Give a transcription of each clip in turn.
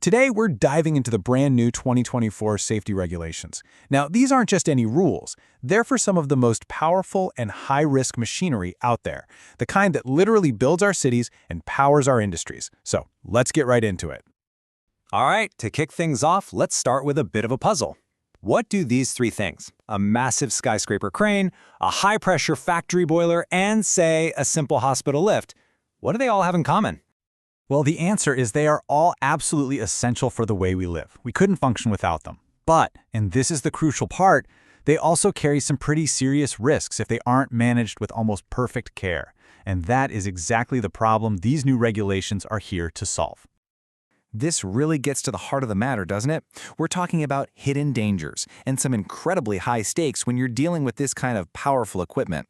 Today, we're diving into the brand new 2024 safety regulations. Now, these aren't just any rules. They're for some of the most powerful and high-risk machinery out there, the kind that literally builds our cities and powers our industries. So, let's get right into it. All right, to kick things off, let's start with a bit of a puzzle. What do these three things, a massive skyscraper crane, a high-pressure factory boiler, and, say, a simple hospital lift, what do they all have in common? Well, the answer is they are all absolutely essential for the way we live. We couldn't function without them. But, and this is the crucial part, they also carry some pretty serious risks if they aren't managed with almost perfect care. And that is exactly the problem these new regulations are here to solve. This really gets to the heart of the matter, doesn't it? We're talking about hidden dangers and some incredibly high stakes when you're dealing with this kind of powerful equipment.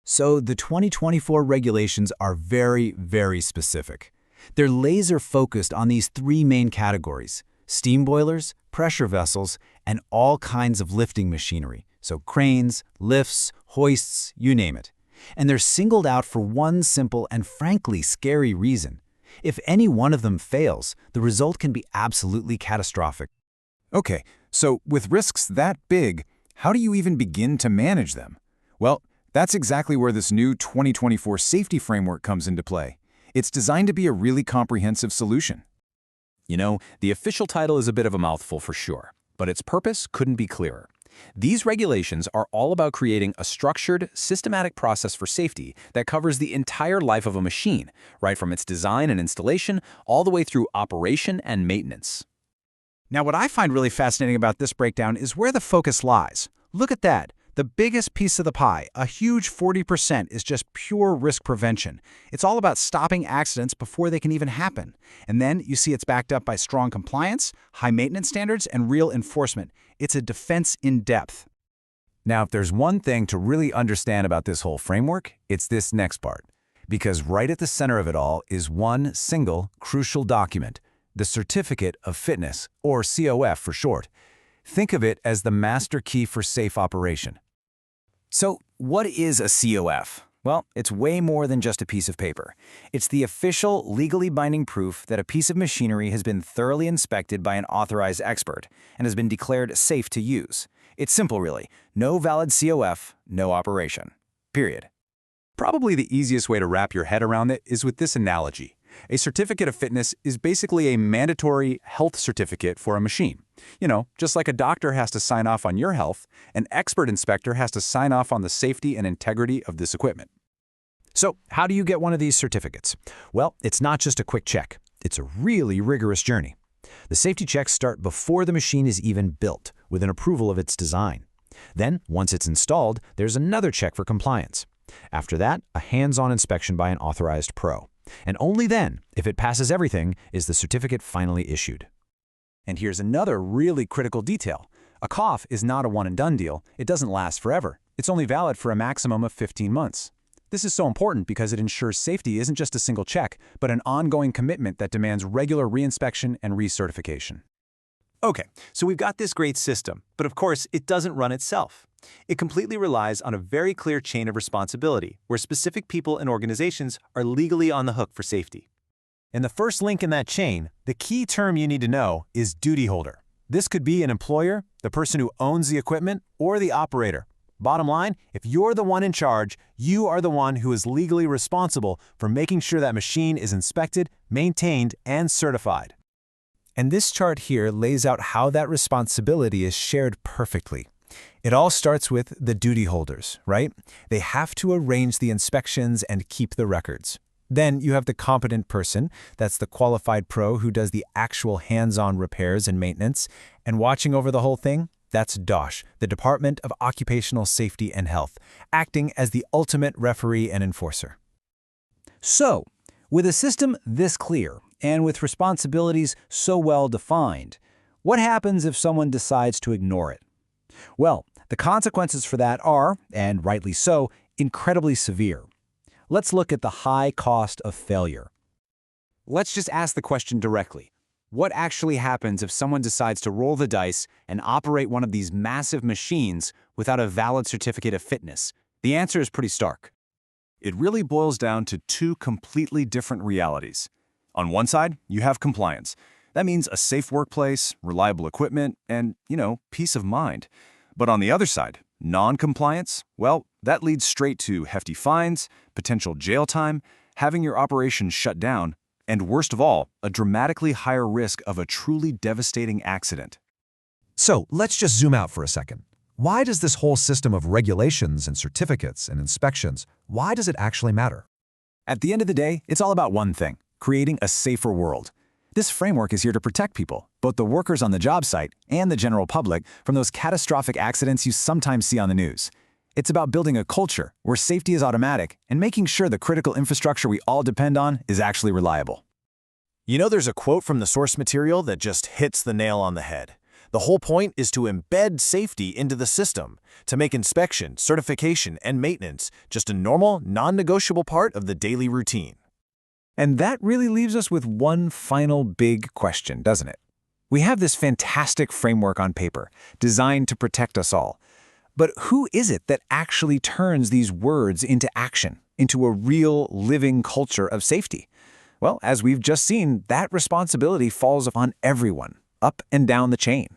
So the 2024 regulations are very, very specific. They're laser-focused on these three main categories: steam boilers, pressure vessels, and all kinds of lifting machinery, so cranes, lifts, hoists, you name it. And they're singled out for one simple and frankly scary reason. If any one of them fails, the result can be absolutely catastrophic. Okay, so with risks that big, how do you even begin to manage them? Well, that's exactly where this new 2024 safety framework comes into play. It's designed to be a really comprehensive solution. You know, the official title is a bit of a mouthful for sure, but its purpose couldn't be clearer. These regulations are all about creating a structured, systematic process for safety that covers the entire life of a machine, right from its design and installation all the way through operation and maintenance. Now, what I find really fascinating about this breakdown is where the focus lies. Look at that. The biggest piece of the pie, a huge 40%, is just pure risk prevention. It's all about stopping accidents before they can even happen. And then you see it's backed up by strong compliance, high maintenance standards, and real enforcement. It's a defense in depth. Now, if there's one thing to really understand about this whole framework, it's this next part. Because right at the center of it all is one single, crucial document, the Certificate of Fitness, or COF for short. Think of it as the master key for safe operation. So, what is a COF? Well, it's way more than just a piece of paper. It's the official, legally binding proof that a piece of machinery has been thoroughly inspected by an authorized expert and has been declared safe to use. It's simple, really. No valid COF, no operation. Period. Probably the easiest way to wrap your head around it is with this analogy. A certificate of fitness is basically a mandatory health certificate for a machine. You know, just like a doctor has to sign off on your health, an expert inspector has to sign off on the safety and integrity of this equipment. So, how do you get one of these certificates? Well, it's not just a quick check. It's a really rigorous journey. The safety checks start before the machine is even built, with an approval of its design. Then, once it's installed, there's another check for compliance. After that, a hands-on inspection by an authorized pro. And only then, if it passes everything, is the certificate finally issued. And here's another really critical detail. A COF is not a one-and-done deal. It doesn't last forever. It's only valid for a maximum of 15 months. This is so important because it ensures safety isn't just a single check, but an ongoing commitment that demands regular reinspection and recertification. Okay, so we've got this great system, but of course, it doesn't run itself. It completely relies on a very clear chain of responsibility, where specific people and organizations are legally on the hook for safety. And the first link in that chain, the key term you need to know, is duty holder. This could be an employer, the person who owns the equipment, or the operator. Bottom line, if you're the one in charge, you are the one who is legally responsible for making sure that machine is inspected, maintained, and certified. And this chart here lays out how that responsibility is shared perfectly. It all starts with the duty holders, right? They have to arrange the inspections and keep the records. Then you have the competent person, that's the qualified pro who does the actual hands-on repairs and maintenance. And watching over the whole thing, that's DOSH, the Department of Occupational Safety and Health, acting as the ultimate referee and enforcer. So, with a system this clear, and with responsibilities so well defined, what happens if someone decides to ignore it? Well, the consequences for that are, and rightly so, incredibly severe. Let's look at the high cost of failure. Let's just ask the question directly. What actually happens if someone decides to roll the dice and operate one of these massive machines without a valid certificate of fitness? The answer is pretty stark. It really boils down to two completely different realities. On one side, you have compliance. That means a safe workplace, reliable equipment, and, peace of mind. But on the other side, non-compliance, well, that leads straight to hefty fines, potential jail time, having your operations shut down, and worst of all, a dramatically higher risk of a truly devastating accident. So let's just zoom out for a second. Why does this whole system of regulations and certificates and inspections, why does it actually matter? At the end of the day, it's all about one thing: creating a safer world. This framework is here to protect people, both the workers on the job site and the general public, from those catastrophic accidents you sometimes see on the news. It's about building a culture where safety is automatic and making sure the critical infrastructure we all depend on is actually reliable. There's a quote from the source material that just hits the nail on the head. The whole point is to embed safety into the system, to make inspection, certification, and maintenance just a normal, non-negotiable part of the daily routine. And that really leaves us with one final big question, doesn't it? We have this fantastic framework on paper, designed to protect us all. But who is it that actually turns these words into action, into a real, living culture of safety? Well, as we've just seen, that responsibility falls on everyone, up and down the chain.